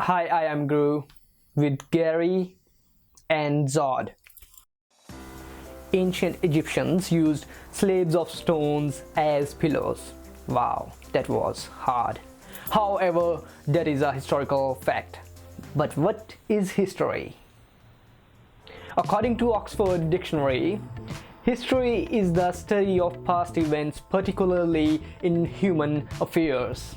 Hi, I am Guru with Gary and Gjord. Ancient Egyptians used slabs of stones as pillows. Wow, that was hard. However, that is a historical fact. But what is history? According to Oxford Dictionary, history is the study of past events, particularly in human affairs.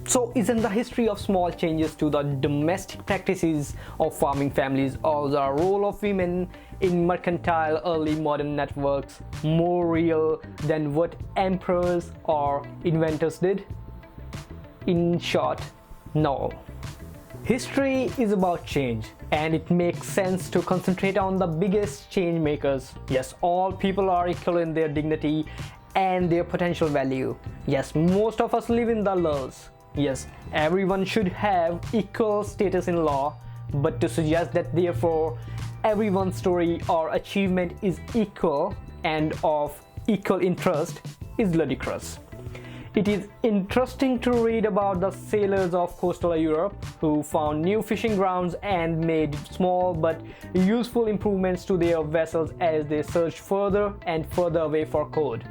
So isn't the history of small changes to the domestic practices of farming families or the role of women in mercantile early modern networks more real than what emperors or inventors did? In short, no. History is about change, and it makes sense to concentrate on the biggest change makers. Yes, all people are equal in their dignity and their potential value. Yes, most of us live in the laws. Yes, everyone should have equal status in law, but to suggest that therefore everyone's story or achievement is equal and of equal interest is ludicrous. It is interesting to read about the sailors of coastal Europe who found new fishing grounds and made small but useful improvements to their vessels as they searched further and further away for code.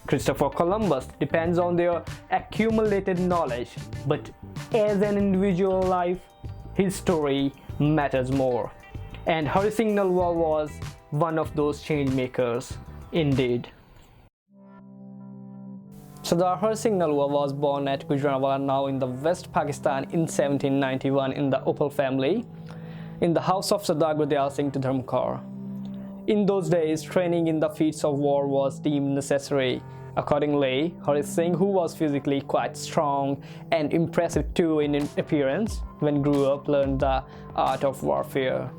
Christopher Columbus depends on their accumulated knowledge, but as an individual life, his story matters more. And Singh Nalua was one of those change makers, indeed. Sardar Singh Nalua was born at Gjord, now in the West Pakistan, in 1791 in the Uppal family, in the house of Sardar Gurdiyal Singh to Dharmkar. In those days, training in the feats of war was deemed necessary. Accordingly, Singh, who was physically quite strong and impressive too in appearance, when grew up, learned the art of warfare.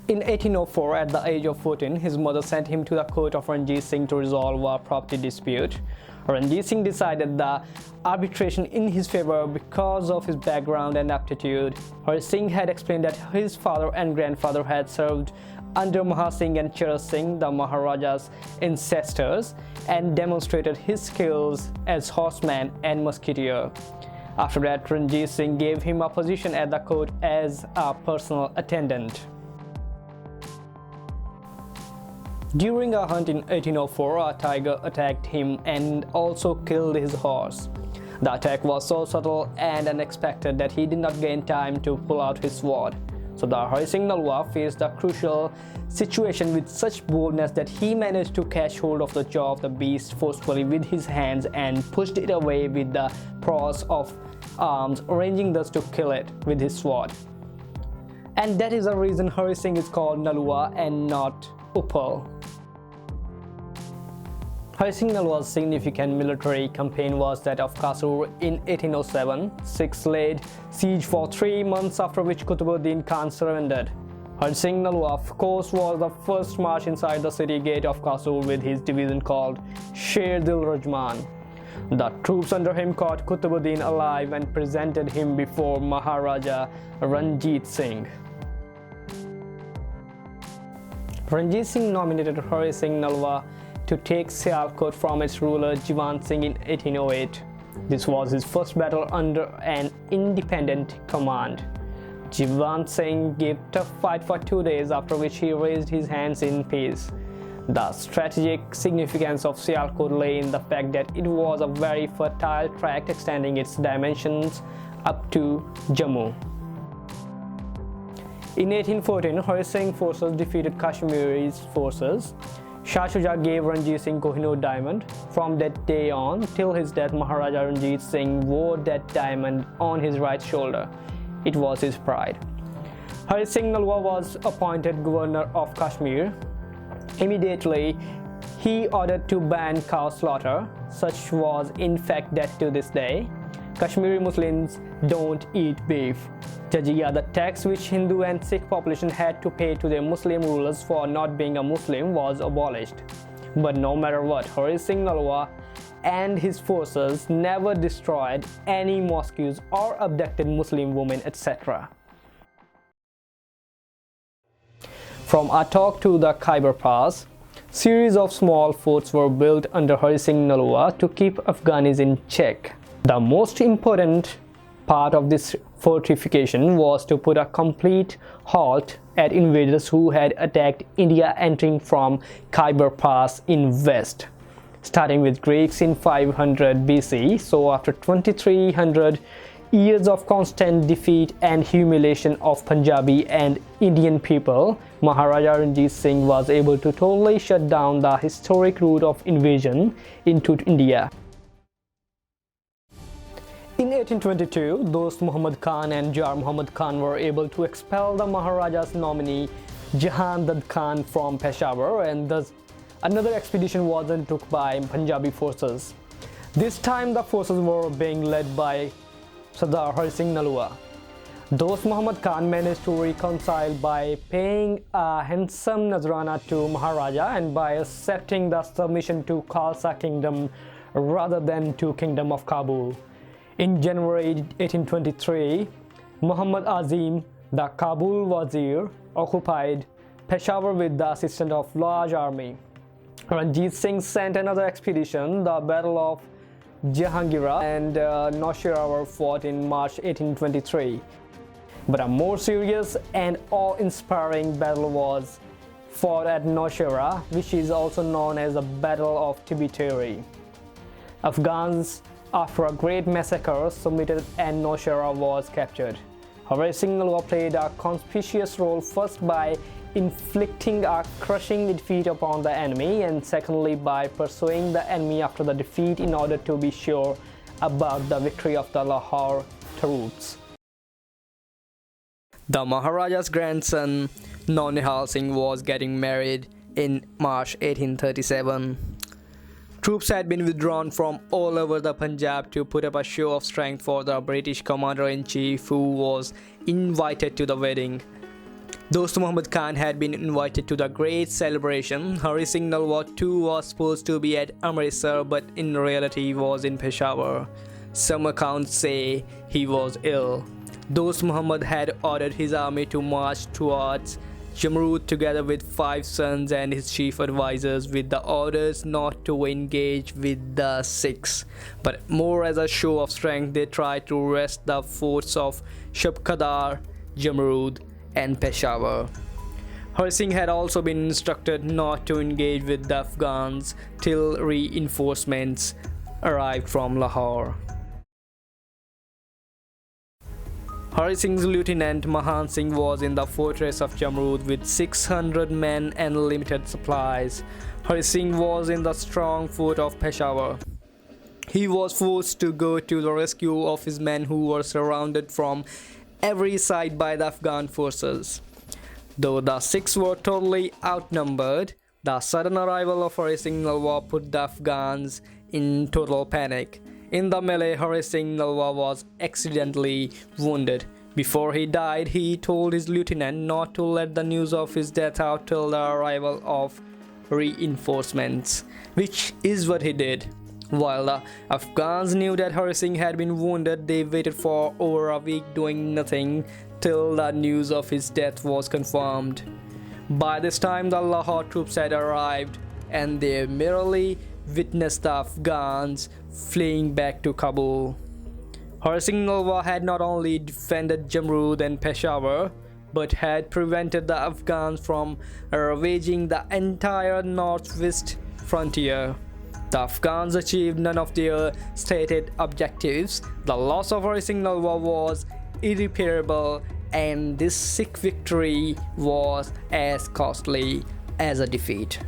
In 1804, at the age of 14, his mother sent him to the court of Ranjit Singh to resolve a property dispute. Ranjit Singh decided the arbitration in his favor because of his background and aptitude. Singh had explained that his father and grandfather had served under Mahar Singh and Chera Singh, the Maharaja's ancestors, and demonstrated his skills as horseman and musketeer. After that, Ranjit Singh gave him a position at the court as a personal attendant. During a hunt in 1804, a tiger attacked him and also killed his horse. The attack was so subtle and unexpected that he did not gain time to pull out his sword. So the Singh Nalua faced the crucial situation with such boldness that he managed to catch hold of the jaw of the beast forcefully with his hands and pushed it away with the press of arms, arranging thus to kill it with his sword. And that is the reason Singh is called Nalua and not Uppal. Singh Nalua's significant military campaign was that of Kasur in 1807. Sikhs laid siege for 3 months, after which Qutbuddin Khan surrendered. Singh Nalua, of course, was the first march inside the city gate of Kasur with his division called Sher Dil Rajman. The troops under him caught Qutbuddin alive and presented him before Maharaja Ranjit Singh. Ranjit Singh nominated Singh Nalua to take Sialkot from its ruler Jiwan Singh in 1808. This was his first battle under an independent command. Jiwan Singh gave tough fight for 2 days, after which he raised his hands in peace. The strategic significance of Sialkot lay in the fact that it was a very fertile tract extending its dimensions up to Jammu. In 1814, Singh forces defeated Kashmiri's forces. Shah Shuja gave Ranjit Singh Kohinoor diamond. From that day on till his death, Maharaja Ranjit Singh wore that diamond on his right shoulder. It was his pride. Singh Nalua was appointed governor of Kashmir. Immediately, he ordered to ban cow slaughter. Such was in fact that to this day, Kashmiri Muslims don't eat beef. Jizya, the tax which Hindu and Sikh population had to pay to their Muslim rulers for not being a Muslim, was abolished. But no matter what, Singh Nalua and his forces never destroyed any mosques or abducted Muslim women, etc. From Attock to the Khyber Pass, series of small forts were built under Singh Nalua to keep Afghans in check. The most important part of this fortification was to put a complete halt at invaders who had attacked India entering from Khyber Pass in west, starting with Greeks in 500 BC. So after 2300 years of constant defeat and humiliation of Punjabi and Indian people, Maharaja Ranjit Singh was able to totally shut down the historic route of invasion into India. In 1822, Dost Muhammad Khan and Jar Muhammad Khan were able to expel the Maharaja's nominee Jahan Dad Khan from Peshawar, and thus another expedition was undertook by Punjabi forces. This time the forces were being led by Sardar Singh Nalua. Dost Muhammad Khan managed to reconcile by paying a handsome Nazrana to Maharaja and by accepting the submission to Khalsa kingdom rather than to Kingdom of Kabul. In January 1823, Muhammad Azim, the Kabul Wazir, occupied Peshawar with the assistance of large army. Ranjit Singh sent another expedition. The Battle of Jahangir and Nowshera were fought in March 1823. But a more serious and awe-inspiring battle was fought at Nowshera, which is also known as the Battle of Tributary. Afghans, after a great massacre, submitted and Nowshera was captured. However, Singh Nalua played a conspicuous role, first by inflicting a crushing defeat upon the enemy, and secondly by pursuing the enemy after the defeat in order to be sure about the victory of the Lahore troops. The Maharaja's grandson Nonihal Singh was getting married in March 1837. Troops had been withdrawn from all over the Punjab to put up a show of strength for the British commander-in-chief, who was invited to the wedding. Dost Muhammad Khan had been invited to the great celebration. Hari Singh Nalua too was supposed to be at Amritsar, but in reality was in Peshawar. Some accounts say he was ill. Dost Muhammad had ordered his army to march towards Jamrud together with 5 sons and his chief advisors, with the orders not to engage with the Sikhs, but more as a show of strength they tried to wrest the forts of Shabkadar, Jamrud and Peshawar. Hari Singh had also been instructed not to engage with the Afghans till reinforcements arrived from Lahore. Hari Singh's lieutenant Mahan Singh was in the fortress of Jamrud with 600 men and limited supplies. Hari Singh was in the strong fort of Peshawar. He was forced to go to the rescue of his men, who were surrounded from every side by the Afghan forces. Though the Sikhs were totally outnumbered, the sudden arrival of Hari Singh Nalua put the Afghans in total panic. In the melee, Hari Singh Nalua was accidentally wounded. Before he died, he told his lieutenant not to let the news of his death out till the arrival of reinforcements, which is what he did. While the Afghans knew that Hari Singh had been wounded, they waited for over a week doing nothing till the news of his death was confirmed. By this time, the Lahore troops had arrived, and they merely witnessed the Afghans fleeing back to Kabul. Hari Singh Nalua had not only defended Jamrud and Peshawar, but had prevented the Afghans from ravaging the entire northwest frontier. The Afghans achieved none of their stated objectives. The loss of Hari Singh Nalua was irreparable, and this Sikh victory was as costly as a defeat.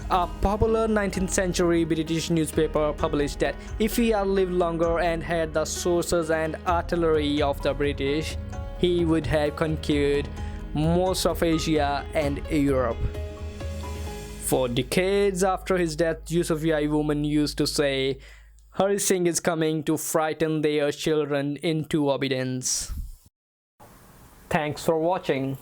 A popular 19th century British newspaper published that if he had lived longer and had the sources and artillery of the British, he would have conquered most of Asia and Europe. For decades after his death, Yusufi women used to say, Hari Singh is coming to frighten their children into obedience. Thanks for watching.